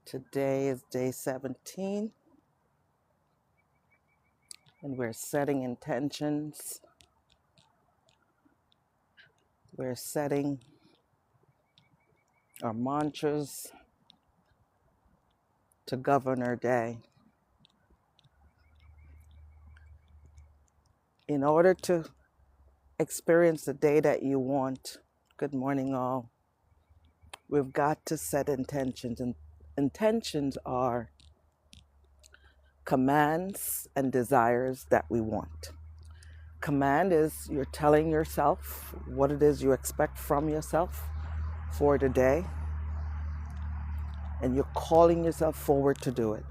Today is day 17, and we're setting intentions. We're setting our mantras to govern our day. In order to experience the day that you want, good morning, all, we've got to set intentions. And intentions are commands and desires that we want. Command is you're telling yourself what it is you expect from yourself for the day, and you're calling yourself forward to do it,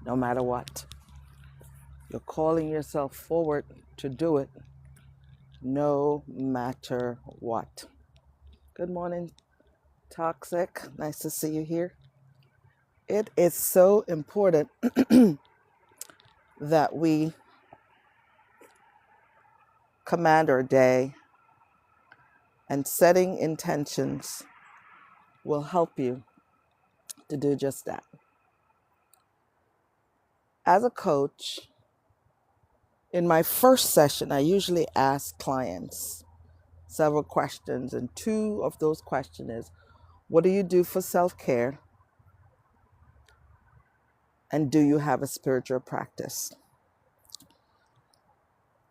no matter what. You're calling yourself forward to do it, no matter what. Good morning, Toxic. Nice to see you here. It is so important that we command our day, and setting intentions will help you to do just that. As a coach, in my first session, I usually ask clients several questions, and two of those questions is, what do you do for self-care? And do you have a spiritual practice?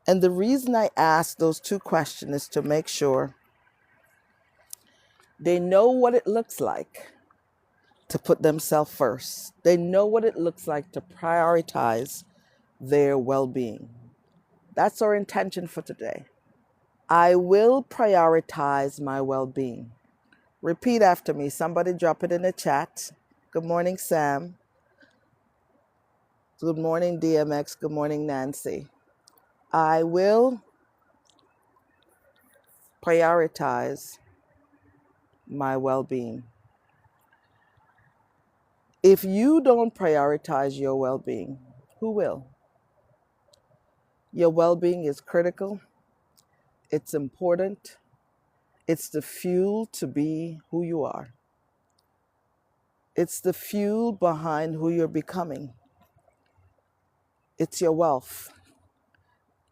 And the reason I ask those two questions is to make sure they know what it looks like to put themselves first. They know what it looks like to prioritize their well-being. That's our intention for today. I will prioritize my well-being. Repeat after me. Somebody drop it in the chat. Good morning, Sam. Good morning, DMX. Good morning, Nancy. I will prioritize my well-being. If you don't prioritize your well-being, who will? Your well-being is critical. It's important. It's the fuel to be who you are. It's the fuel behind who you're becoming. It's your wealth.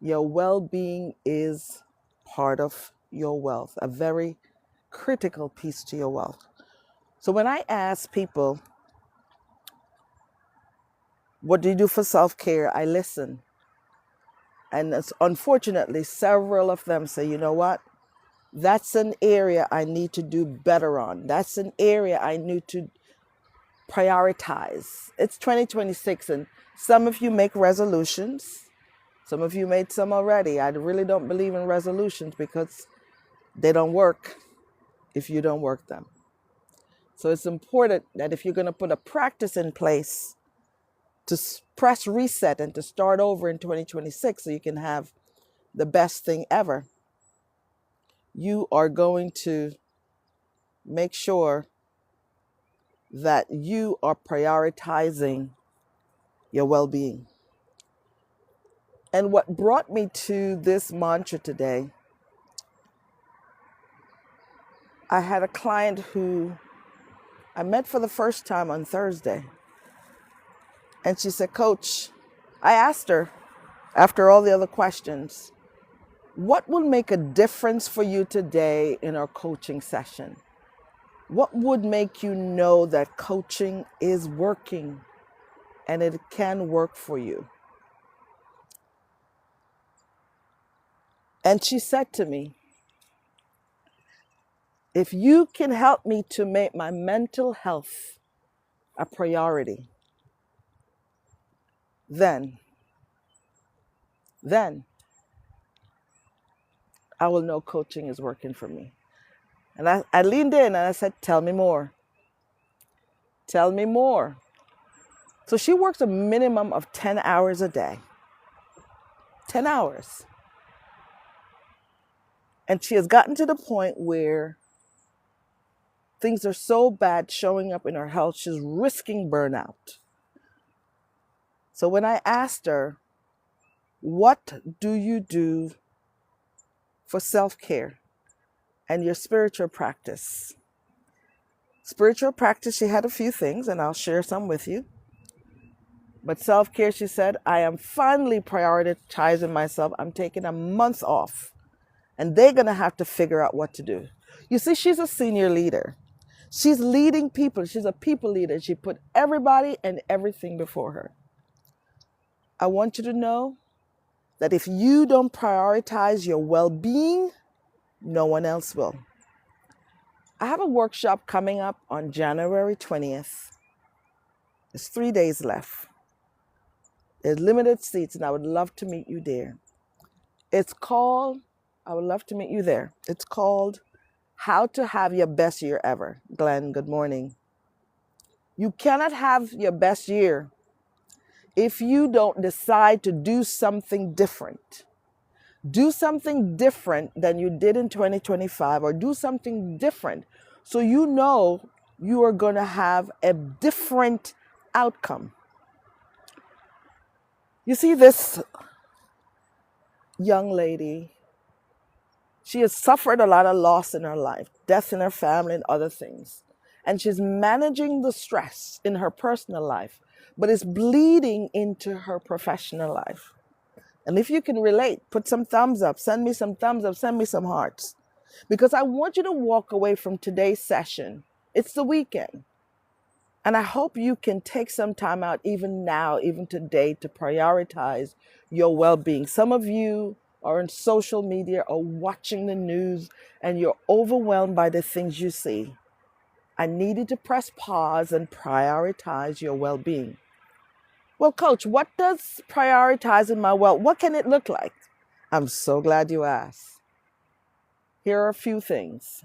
Your well-being is part of your wealth, a very critical piece to your wealth. So when I ask people, what do you do for self-care? I listen. And unfortunately, several of them say, you know what? That's an area I need to do better on. That's an area I need to prioritize. It's 2026, and some of you make resolutions. Some of you made some already. I really don't believe in resolutions because they don't work if you don't work them. So it's important that if you're going to put a practice in place to press reset and to start over in 2026 so you can have the best thing ever, you are going to make sure that you are prioritizing your well-being. And what brought me to this mantra today, I had a client who I met for the first time on Thursday. And she said, Coach, I asked her after all the other questions, what would make a difference for you today in our coaching session? What would make you know that coaching is working and it can work for you? And she said to me, if you can help me to make my mental health a priority, then I will know coaching is working for me. And I leaned in and I said, tell me more. Tell me more. So she works a minimum of 10 hours a day. 10 hours. And she has gotten to the point where things are so bad showing up in her health, she's risking burnout. So when I asked her, what do you do for self-care and your spiritual practice? Spiritual practice, she had a few things, and I'll share some with you. But self-care, she said, I am finally prioritizing myself. I'm taking a month off, and they're going to have to figure out what to do. You see, she's a senior leader. She's leading people. She's a people leader. She put everybody and everything before her. I want you to know that if you don't prioritize your well-being, no one else will. I have a workshop coming up on January 20th. There's 3 days left. There's limited seats, and I would love to meet you there. I would love to meet you there. It's called How to Have Your Best Year Ever. Glenn, good morning. You cannot have your best year if you don't decide to do something different. Do something different than you did in 2025, or do something different so you know you are going to have a different outcome. You see, this young lady, she has suffered a lot of loss in her life, death in her family and other things. And she's managing the stress in her personal life, but it's bleeding into her professional life. And if you can relate, put some thumbs up, send me some thumbs up, send me some hearts. Because I want you to walk away from today's session. It's the weekend. And I hope you can take some time out, even now, even today, to prioritize your well-being. Some of you are on social media or watching the news, and you're overwhelmed by the things you see. I need you to press pause and prioritize your well-being. Well, Coach, what does prioritizing my what can it look like? I'm so glad you asked. Here are a few things.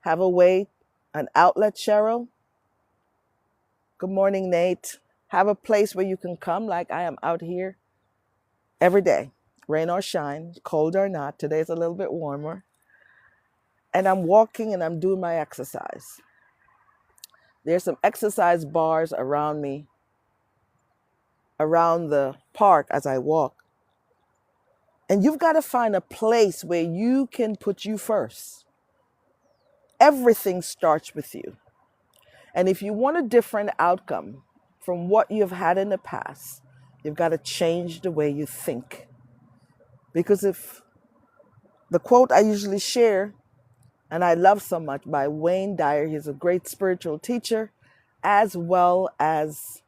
Have a way, an outlet, Cheryl. Good morning, Nate. Have a place where you can come, like I am out here every day, rain or shine, cold or not. Today's a little bit warmer. And I'm walking and I'm doing my exercise. There's some exercise bars around me, around the park as I walk. And you've got to find a place where you can put you first. Everything starts with you. And if you want a different outcome from what you've had in the past, you've got to change the way you think. Because if the quote I usually share, and I love so much, by Wayne Dyer, he's a great spiritual teacher, as well as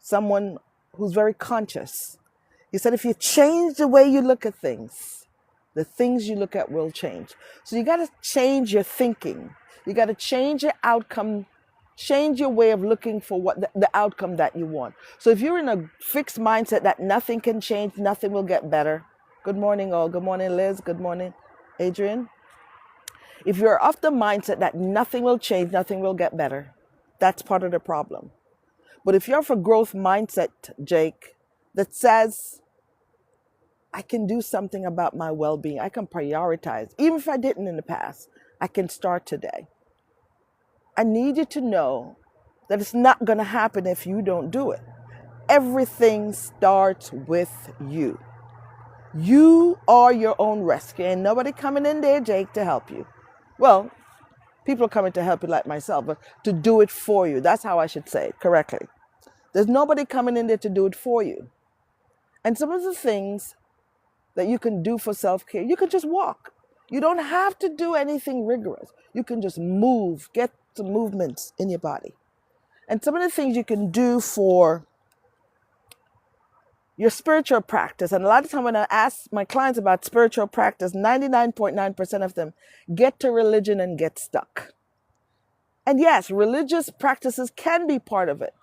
someone who's very conscious. He said, if you change the way you look at things, the things you look at will change. So you got to change your thinking. You got to change your outcome, change your way of looking for what the outcome that you want. So if you're in a fixed mindset that nothing can change, nothing will get better. Good morning, all. Good morning, Liz. Good morning, Adrian. If you're of the mindset that nothing will change, nothing will get better, that's part of the problem. But if you're of a growth mindset, Jake, that says, I can do something about my well-being, I can prioritize, even if I didn't in the past, I can start today. I need you to know that it's not going to happen if you don't do it. Everything starts with you. You are your own rescue. Ain't nobody coming in there, Jake, to help you. Well, people are coming to help you like myself, but to do it for you. That's how I should say it correctly. There's nobody coming in there to do it for you. And some of the things that you can do for self-care, you can just walk. You don't have to do anything rigorous. You can just move, get some movements in your body. And some of the things you can do for your spiritual practice, and a lot of time when I ask my clients about spiritual practice, 99.9% of them get to religion and get stuck. And yes, religious practices can be part of it,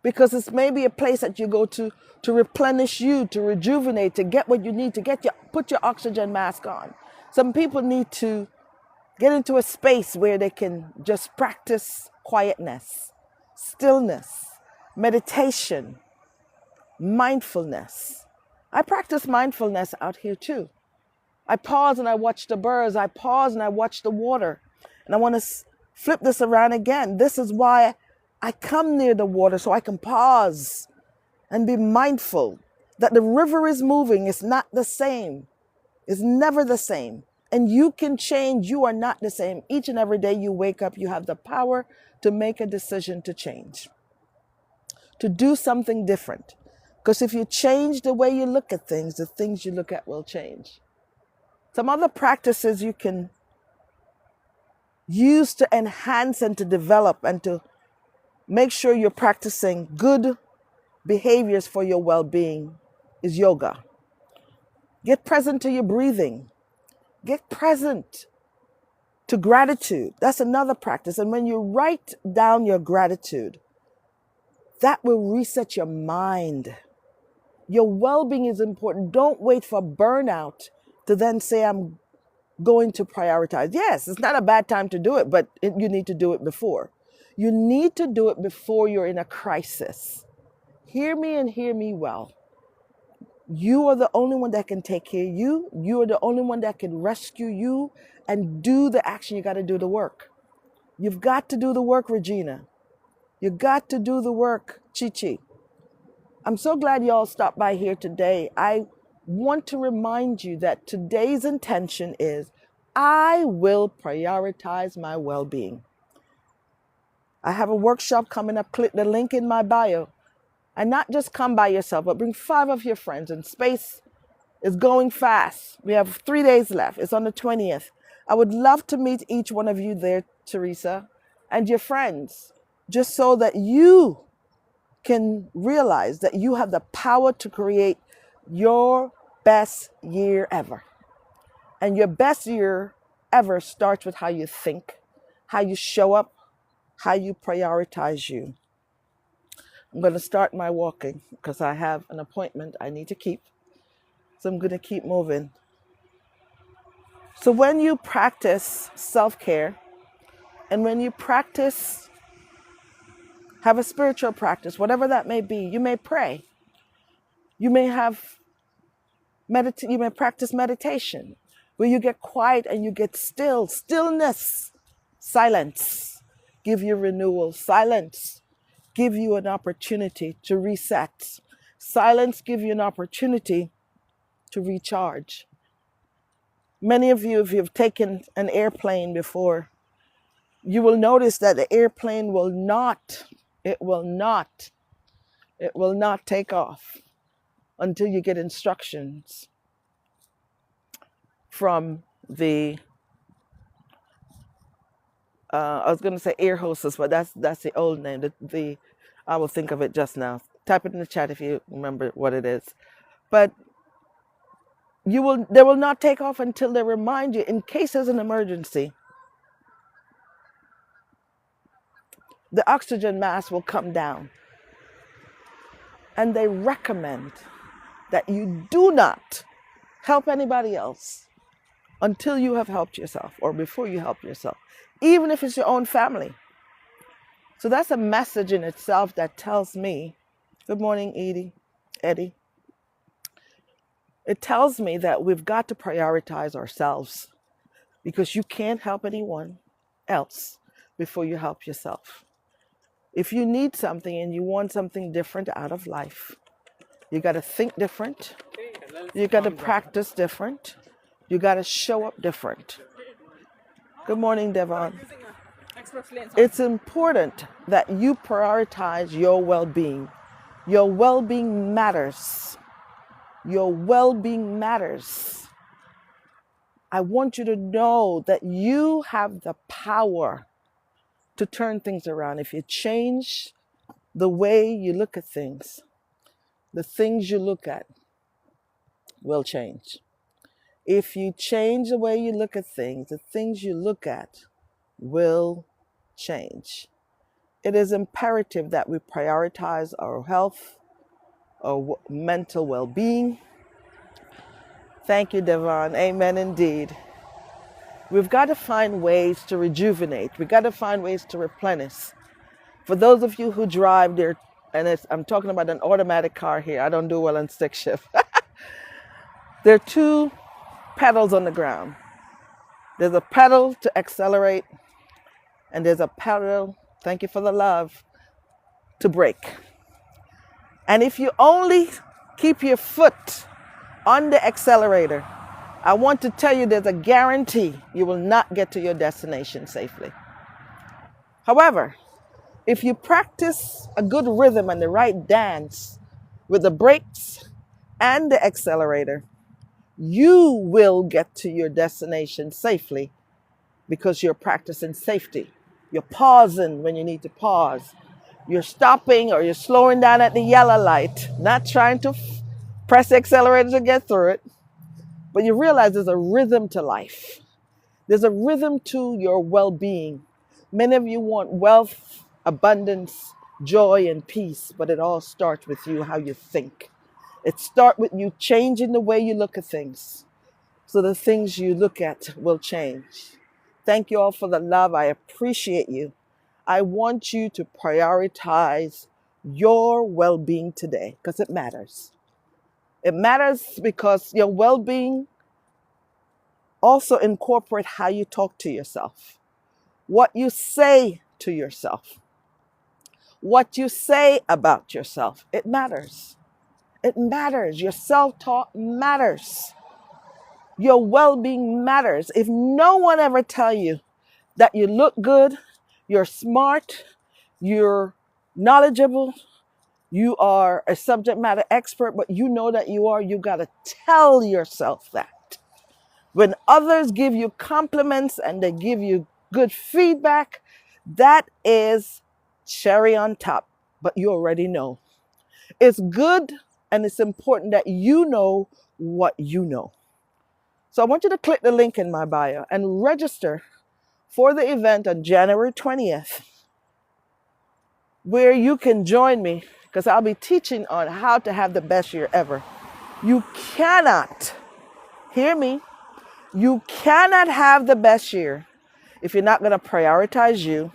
because it's maybe a place that you go to replenish you, to rejuvenate, to get what you need, to put your oxygen mask on. Some people need to get into a space where they can just practice quietness, stillness, meditation, mindfulness. I practice mindfulness out here too. I pause and I watch the birds. I pause and I watch the water. And I want to flip this around again. This is why I come near the water, so I can pause and be mindful that the river is moving. It's not the same. It's never the same. And you can change. You are not the same. Each and every day you wake up, you have the power to make a decision to change, to do something different. Because if you change the way you look at things, the things you look at will change. Some other practices you can use to enhance and to develop and to make sure you're practicing good behaviors for your well-being is yoga. Get present to your breathing. Get present to gratitude. That's another practice. And when you write down your gratitude, that will reset your mind. Your well-being is important. Don't wait for burnout to then say, I'm going to prioritize. Yes, it's not a bad time to do it, but you need to do it before. You need to do it before you're in a crisis. Hear me and hear me well. You are the only one that can take care of you. You are the only one that can rescue you and do the action. You got to do the work. You've got to do the work, Regina. You got to do the work, Chi-Chi. I'm so glad y'all stopped by here today. I want to remind you that today's intention is I will prioritize my well-being. I have a workshop coming up. Click the link in my bio. And not just come by yourself, but bring 5 of your friends. And space is going fast. We have 3 days left. It's on the 20th. I would love to meet each one of you there, Teresa, and your friends, just so that you can realize that you have the power to create your best year ever. And your best year ever starts with how you think, how you show up, how you prioritize you. I'm going to start my walking because I have an appointment I need to keep. So I'm going to keep moving. So when you practice self-care and when you practice, have a spiritual practice, whatever that may be, you may pray. You may you may practice meditation where you get quiet and you get still. Stillness, silence, give you renewal. Silence, give you an opportunity to reset. Silence, give you an opportunity to recharge. Many of you, if you've taken an airplane before, you will notice that the airplane will not take off until you get instructions from the, I was going to say air hostess, but that's the old name. I will think of it just now. Type it in the chat if you remember what it is. But they will not take off until they remind you, in case there's an emergency, the oxygen mask will come down. And they recommend that you do not help anybody else until you have helped yourself or before you help yourself, even if it's your own family. So that's a message in itself that tells me, good morning, Eddie. It tells me that we've got to prioritize ourselves because you can't help anyone else before you help yourself. If you need something and you want something different out of life, you got to think different. You got to practice different. You got to show up different. Good morning, Devon. It's important that you prioritize your well-being. Your well-being matters. Your well-being matters. I want you to know that you have the power to turn things around. If you change the way you look at things, the things you look at will change. If you change the way you look at things, the things you look at will change. It is imperative that we prioritize our health, our mental well-being. Thank you, Devon. Amen indeed. We've got to find ways to rejuvenate. We've got to find ways to replenish. For those of you who drive there, and I'm talking about an automatic car here. I don't do well on stick shift. There are 2 pedals on the ground. There's a pedal to accelerate, and there's a pedal, thank you for the love, to brake. And if you only keep your foot on the accelerator I want to tell you there's a guarantee you will not get to your destination safely. However, if you practice a good rhythm and the right dance with the brakes and the accelerator, you will get to your destination safely because you're practicing safety. You're pausing when you need to pause. You're stopping or you're slowing down at the yellow light, not trying to press the accelerator to get through it. But you realize there's a rhythm to life. There's a rhythm to your well-being. Many of you want wealth, abundance, joy, and peace, but it all starts with you, how you think. It starts with you changing the way you look at things. So the things you look at will change. Thank you all for the love. I appreciate you. I want you to prioritize your well-being today because it matters. It matters because your well-being also incorporates how you talk to yourself, what you say to yourself, what you say about yourself. It matters. It matters. Your self-talk matters. Your well-being matters. If no one ever tell you that you look good, you're smart, you're knowledgeable, you are a subject matter expert, but you know that you got to tell yourself that. When others give you compliments and they give you good feedback, that is cherry on top, but you already know. It's good and it's important that you know what you know. So I want you to click the link in my bio and register for the event on January 20th, where you can join me because I'll be teaching on how to have the best year ever. You cannot, hear me, you cannot have the best year if you're not going to prioritize you,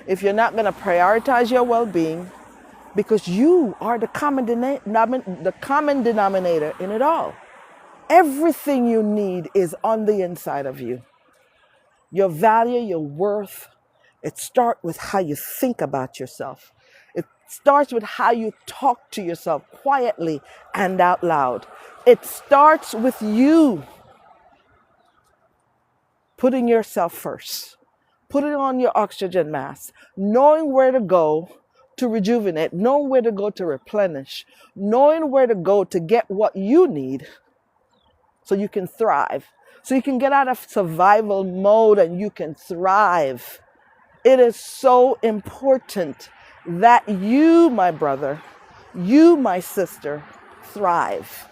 if you're not going to prioritize your well-being, because you are the common denominator in it all. Everything you need is on the inside of you. Your value, your worth, it starts with how you think about yourself. It starts with how you talk to yourself quietly and out loud. It starts with you putting yourself first, putting on your oxygen mask, knowing where to go to rejuvenate, knowing where to go to replenish, knowing where to go to get what you need so you can thrive, so you can get out of survival mode and you can thrive. It is so important that you, my brother, you, my sister, thrive.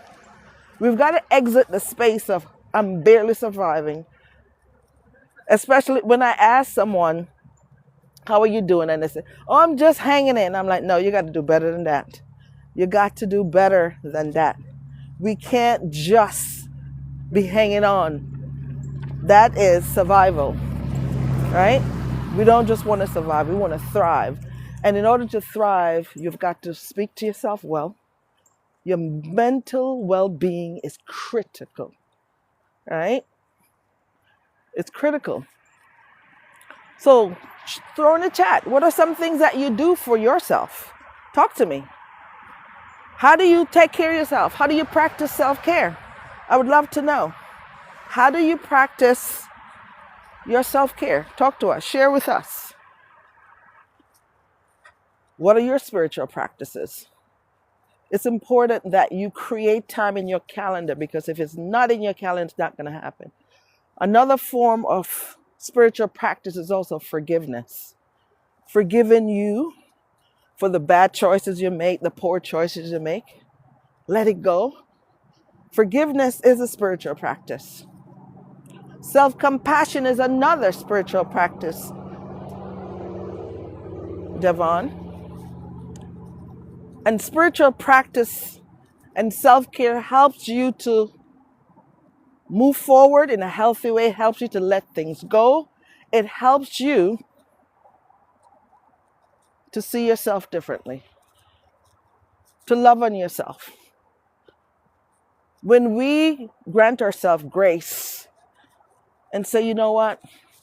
We've got to exit the space of I'm barely surviving. Especially when I ask someone, how are you doing? And they say, oh, I'm just hanging in. I'm like, no, you got to do better than that. You got to do better than that. We can't just be hanging on. That is survival, right? We don't just want to survive. We want to thrive. And in order to thrive, you've got to speak to yourself well. Your mental well-being is critical, right? It's critical. So throw in the chat. What are some things that you do for yourself? Talk to me. How do you take care of yourself? How do you practice self-care? I would love to know. How do you practice your self-care? Talk to us. Share with us. What are your spiritual practices? It's important that you create time in your calendar because if it's not in your calendar, it's not going to happen. Another form of spiritual practice is also forgiveness. Forgiving you for the bad choices you make, the poor choices you make. Let it go. Forgiveness is a spiritual practice. Self-compassion is another spiritual practice. Devon. And spiritual practice and self-care helps you to move forward in a healthy way. It helps you to let things go. It helps you to see yourself differently, to love on yourself. When we grant ourselves grace and say, you know what,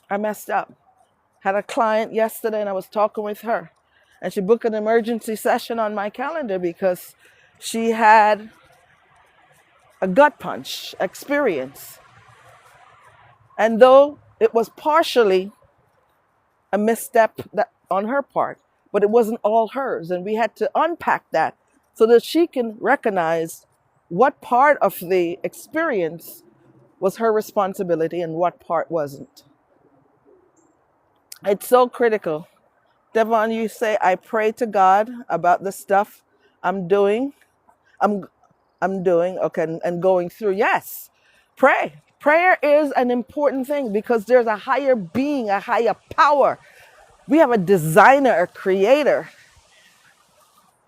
I messed up. Had a client yesterday and I was talking with her and she booked an emergency session on my calendar because she had a gut punch experience. And though it was partially a misstep on her part, but it wasn't all hers. And we had to unpack that so that she can recognize what part of the experience was her responsibility and what part wasn't. It's so critical. Devon, you say, I pray to God about the stuff I'm doing. I'm I'm doing, okay, and going through. Yes, pray. Prayer is an important thing because there's a higher being, a higher power. We have a designer, a creator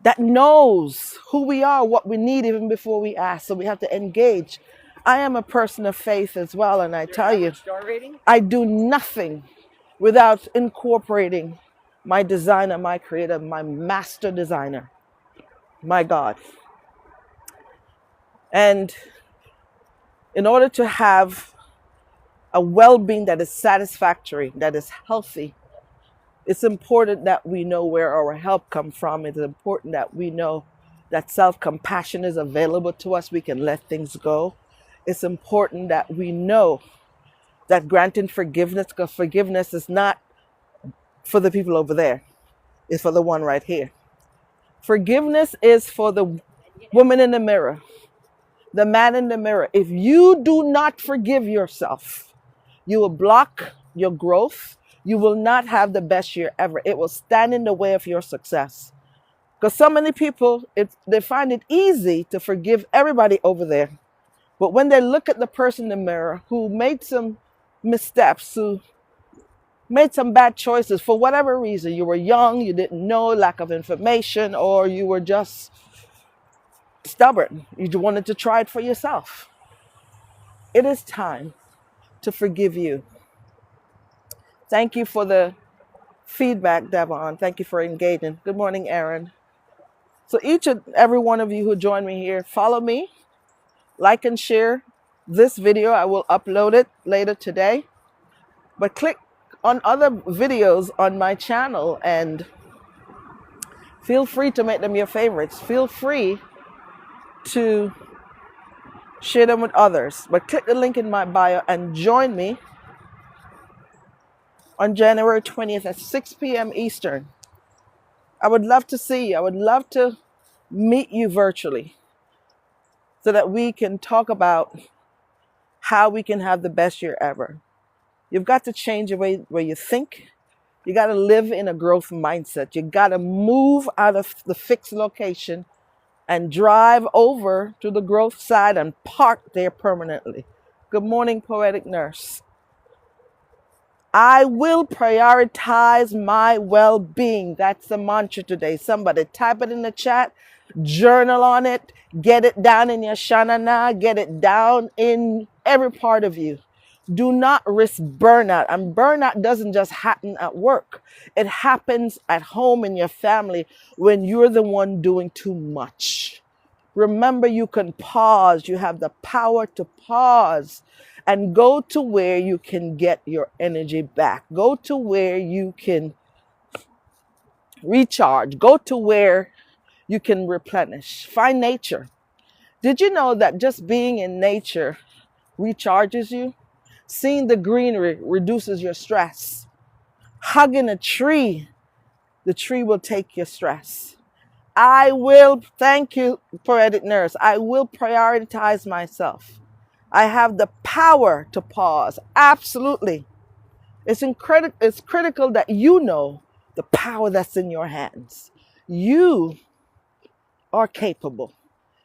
that knows who we are, what we need even before we ask. So we have to engage. I am a person of faith as well, and I tell you, I do nothing without incorporating my designer, my creator, my master designer, my God. And in order to have a well-being that is satisfactory, that is healthy, it's important that we know where our help comes from. It's important that we know that self-compassion is available to us. We can let things go. It's important that we know that granting forgiveness, because forgiveness is not for the people over there. It's for the one right here. Forgiveness is for the woman in the mirror, the man in the mirror. If you do not forgive yourself, you will block your growth. You will not have the best year ever. It will stand in the way of your success. Because so many people, they find it easy to forgive everybody over there. But when they look at the person in the mirror who made some missteps, who made some bad choices for whatever reason, you were young, you didn't know, lack of information, or you were just stubborn. You wanted to try it for yourself. It is time to forgive you. Thank you for the feedback, Devon. Thank you for engaging. Good morning, Aaron. So each and every one of you who joined me here, follow me, like and share this video. I will upload it later today. But click on other videos on my channel and feel free to make them your favorites. Feel free to share them with others. But click the link in my bio and join me on January 20th at 6 p.m. Eastern. I would love to see you. I would love to meet you virtually so that we can talk about how we can have the best year ever. You've got to change the way you think. You got to live in a growth mindset. You got to move out of the fixed location and drive over to the growth side and park there permanently. Good morning, Poetic Nurse. I will prioritize my well-being. That's the mantra today. Somebody type it in the chat, journal on it, get it down in your shanana, get it down in every part of you. Do not risk burnout. And burnout doesn't just happen at work. It happens at home in your family when you're the one doing too much. Remember, you can pause. You have the power to pause and go to where you can get your energy back. Go to where you can recharge. Go to where you can replenish. Find nature. Did you know that just being in nature recharges you? Seeing the greenery reduces your stress. Hugging a tree, the tree will take your stress. Thank you, Poetic Nurse. I will prioritize myself. I have the power to pause. Absolutely. It's critical that you know the power that's in your hands. You are capable.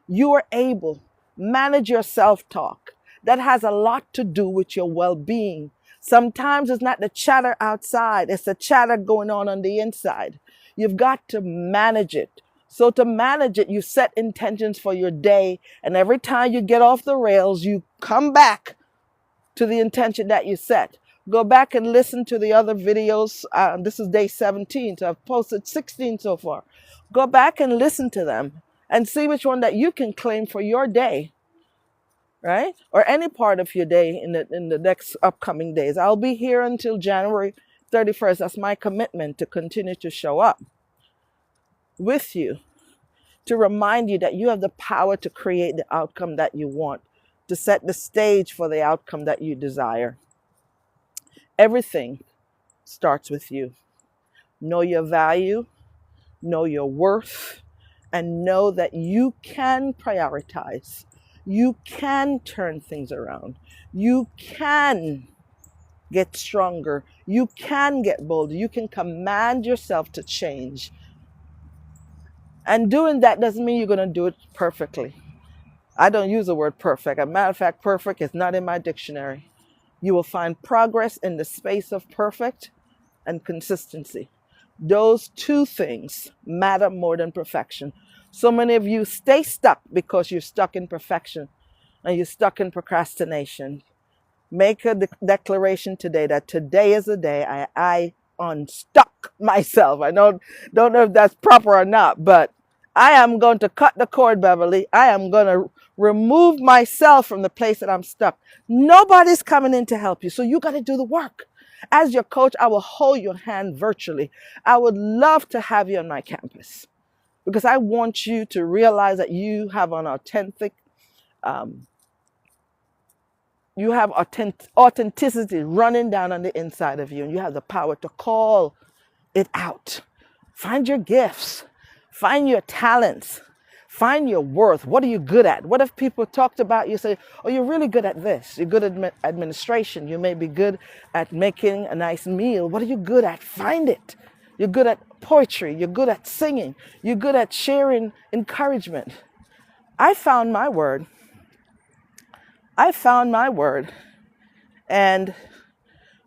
You are able. Manage your self-talk. That has a lot to do with your well-being. Sometimes it's not the chatter outside. It's the chatter going on the inside. You've got to manage it. So to manage it, you set intentions for your day. And every time you get off the rails, you come back to the intention that you set. Go back and listen to the other videos. This is day 17, so I've posted 16 so far. Go back and listen to them and see which one that you can claim for your day, right? Or any part of your day in the next upcoming days. I'll be here until January 31st. That's my commitment, to continue to show up with you, to remind you that you have the power to create the outcome that you want, to set the stage for the outcome that you desire. Everything starts with you. Know your value, know your worth, and know that you can prioritize. You can turn things around. You can get stronger. You can get bolder. You can command yourself to change. And doing that doesn't mean you're going to do it perfectly. I don't use the word perfect. As a matter of fact, perfect is not in my dictionary. You will find progress in the space of perfect and consistency. Those two things matter more than perfection. So many of you stay stuck because you're stuck in perfection and you're stuck in procrastination. Make a declaration today that today is the day I unstuck myself. I don't know if that's proper or not, but I am going to cut the cord, Beverly. I am going to remove myself from the place that I'm stuck. Nobody's coming in to help you, so you got to do the work. As your coach, I will hold your hand virtually. I would love to have you on my campus because I want you to realize that you have an authentic authenticity running down on the inside of you, and you have the power to call it out. Find your gifts, find your talents, find your worth. What are you good at? What if people talked about you, say, oh, you're really good at this. You're good at administration. You may be good at making a nice meal. What are you good at? Find it. You're good at poetry. You're good at singing. You're good at sharing encouragement. I found my word. And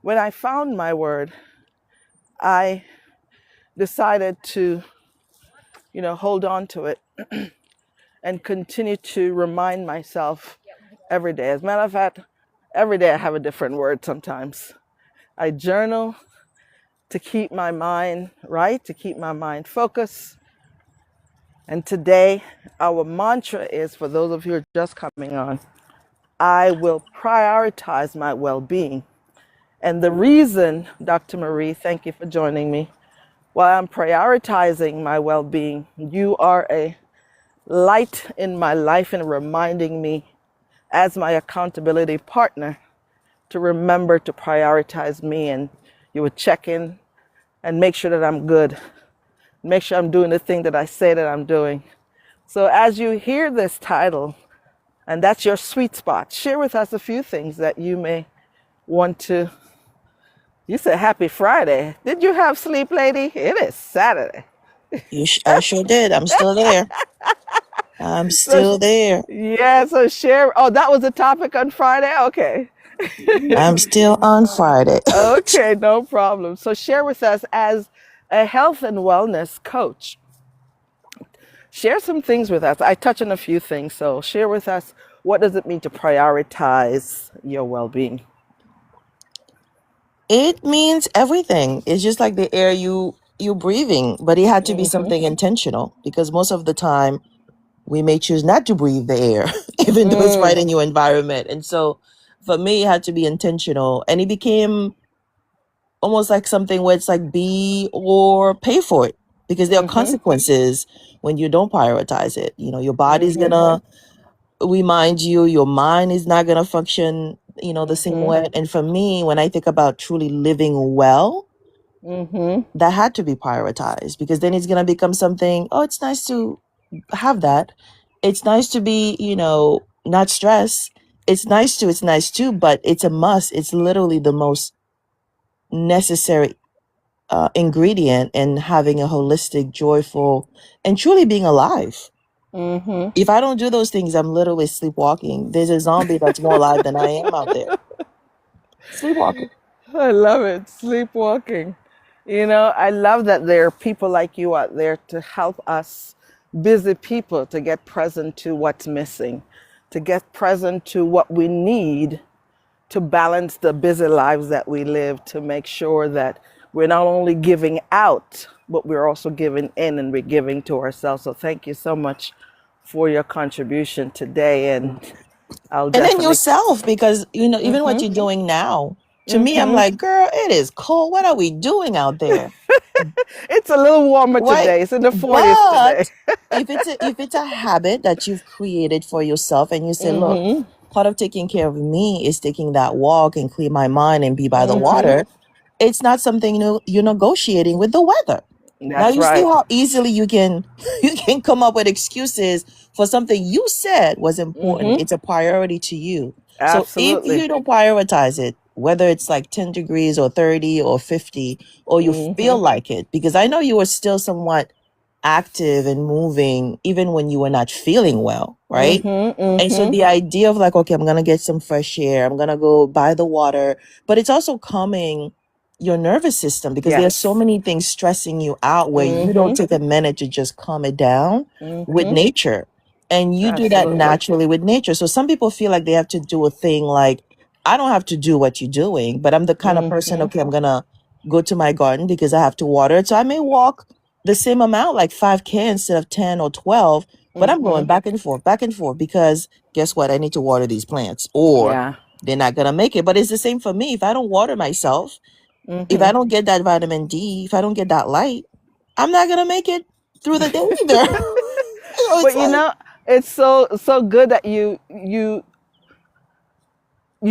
when I found my word, I decided to, hold on to it and continue to remind myself every day. As a matter of fact, every day I have a different word sometimes. I journal to keep my mind right, to keep my mind focused. And today, our mantra is, for those of you who are just coming on, I will prioritize my well-being. And the reason, Dr. Marie, thank you for joining me, while I'm prioritizing my well-being, you are a light in my life and reminding me as my accountability partner to remember to prioritize me. And you would check in and make sure that I'm good, make sure I'm doing the thing that I say that I'm doing. So as you hear this title, and that's your sweet spot, share with us a few things that you may want to. You said happy Friday. Did you have sleep, lady? It is Saturday. I sure did. I'm still there. I'm So, still there. yeah, so share. Oh, that was the topic on Friday? Okay. I'm still on Friday. Okay, no problem. So share with us as a health and wellness coach. Share some things with us. I touch on a few things. So share with us, what does it mean to prioritize your well-being? It means everything. It's just like the air you breathing, but it had to be something intentional because most of the time we may choose not to breathe the air, even though it's right in your environment. And so for me, it had to be intentional, and it became almost like something where it's like be or pay for it because there are consequences when you don't prioritize it. Your body's gonna remind you, your mind is not gonna function, the same way. And for me, when I think about truly living well, that had to be prioritized because then it's gonna become something, oh, it's nice to have that. It's nice to be, not stressed. It's nice too, but it's a must. It's literally the most necessary ingredient in having a holistic, joyful, and truly being alive. If I don't do those things, I'm literally sleepwalking. There's a zombie that's more alive than I am out there. Sleepwalking. I love it. Sleepwalking. I love that there are people like you out there to help us busy people to get present to what's missing, to get present to what we need to balance the busy lives that we live, to make sure that we're not only giving out, but we're also giving in, and we're giving to ourselves. So thank you so much for your contribution today. And I'll And then definitely. yourself, because, even what you're doing now, to me, I'm like, girl, it is cold. What are we doing out there? It's a little warmer Right? today. It's in the 40s today. But if it's a habit that you've created for yourself and you say, look, part of taking care of me is taking that walk and clear my mind and be by the water. It's not something you're negotiating with the weather. Now That's you see right. how easily you can you can come up with excuses for something you said was important. It's a priority to you. So if Absolutely. you don't prioritize it, whether it's like 10 degrees or 30 or 50, or you feel like it, because I know you were still somewhat active and moving even when you were not feeling well, right? And so the idea of like, okay, I'm gonna get some fresh air, I'm gonna go by the water, but it's also calming your nervous system because there's so Yes. many things stressing you out where you don't take a minute to just calm it down with nature. And you do that Absolutely. naturally with nature. So some people feel like they have to do a thing like, I don't have to do what you're doing, but I'm the kind of person, okay, I'm gonna go to my garden because I have to water it. So I may walk the same amount, like 5K instead of 10 or 12, but I'm going back and forth because guess what? I need to water these plants or Yeah. they're not going to make it. But it's the same for me. If I don't water myself, if I don't get that vitamin D, if I don't get that light, I'm not going to make it through the day either. It's But you like, know, it's so good that you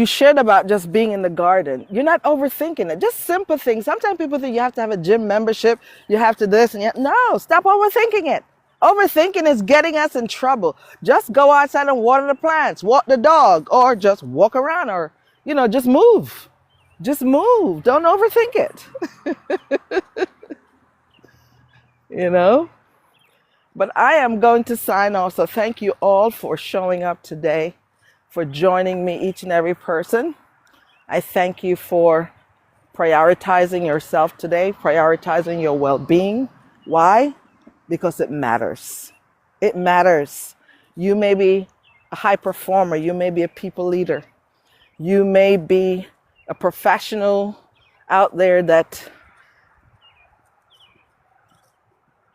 shared about just being in the garden. You're not overthinking it. Just simple things. Sometimes people think you have to have a gym membership, you have to this and that. No, stop overthinking it. Overthinking is getting us in trouble. Just go outside and water the plants, walk the dog, or just walk around, or just move. Just move. Don't overthink it. you know? But I am going to sign off. So thank you all for showing up today, for joining me, each and every person. I thank you for prioritizing yourself today, prioritizing your well being. Why? Because it matters. It matters. You may be a high performer, you may be a people leader, you may be a professional out there that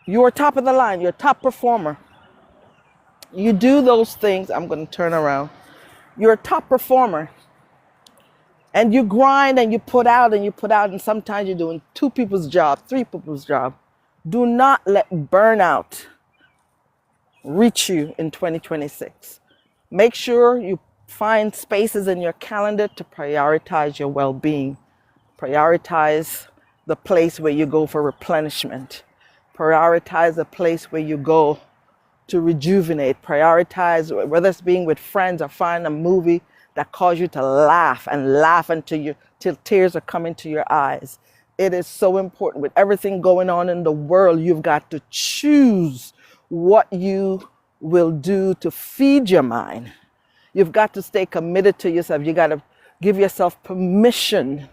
you're top of the line, you're a top performer. You do those things. I'm going to turn around. You're a top performer. And you grind and you put out and you put out, and sometimes you're doing 2 people's job, 3 people's job. Do not let burnout reach you in 2026. Make sure you find spaces in your calendar to prioritize your well being. Prioritize the place where you go for replenishment. Prioritize the place where you go to rejuvenate. Prioritize, whether it's being with friends or find a movie that cause you to laugh and laugh until till tears are coming to your eyes. It is so important. With everything going on in the world, you've got to choose what you will do to feed your mind. You've got to stay committed to yourself. You got to give yourself permission.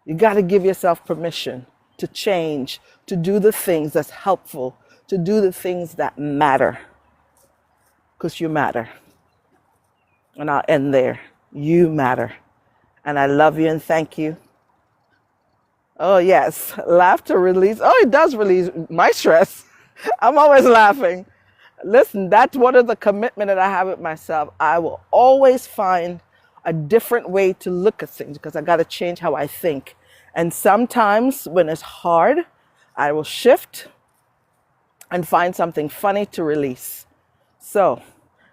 You got to give yourself permission to change, to do the things that's helpful, to do the things that matter, because you matter. And I'll end there. You matter. And I love you and thank you. Oh, yes. Laughter release. Oh, it does release my stress. I'm always laughing. Listen, that's one of the commitment that I have with myself. I will always find a different way to look at things because I got to change how I think. And sometimes when it's hard, I will shift and find something funny to release. So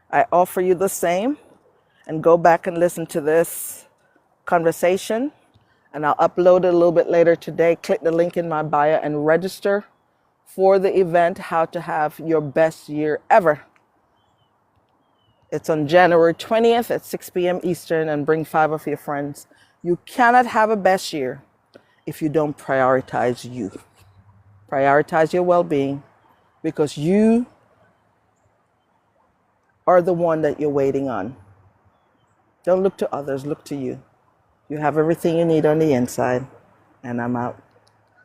I offer you the same, and go back and listen to this conversation, and I'll upload it a little bit later today. Click the link in my bio and register for the event, How to Have Your Best Year Ever. It's on January 20th at 6 p.m. Eastern, and bring 5 of your friends. You cannot have a best year if you don't prioritize you. Prioritize your well-being, because you are the one that you're waiting on. Don't look to others, look to you. You have everything you need on the inside. And I'm out.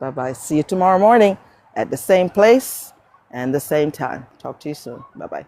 Bye-bye. See you tomorrow morning at the same place and the same time. Talk to you soon. Bye-bye.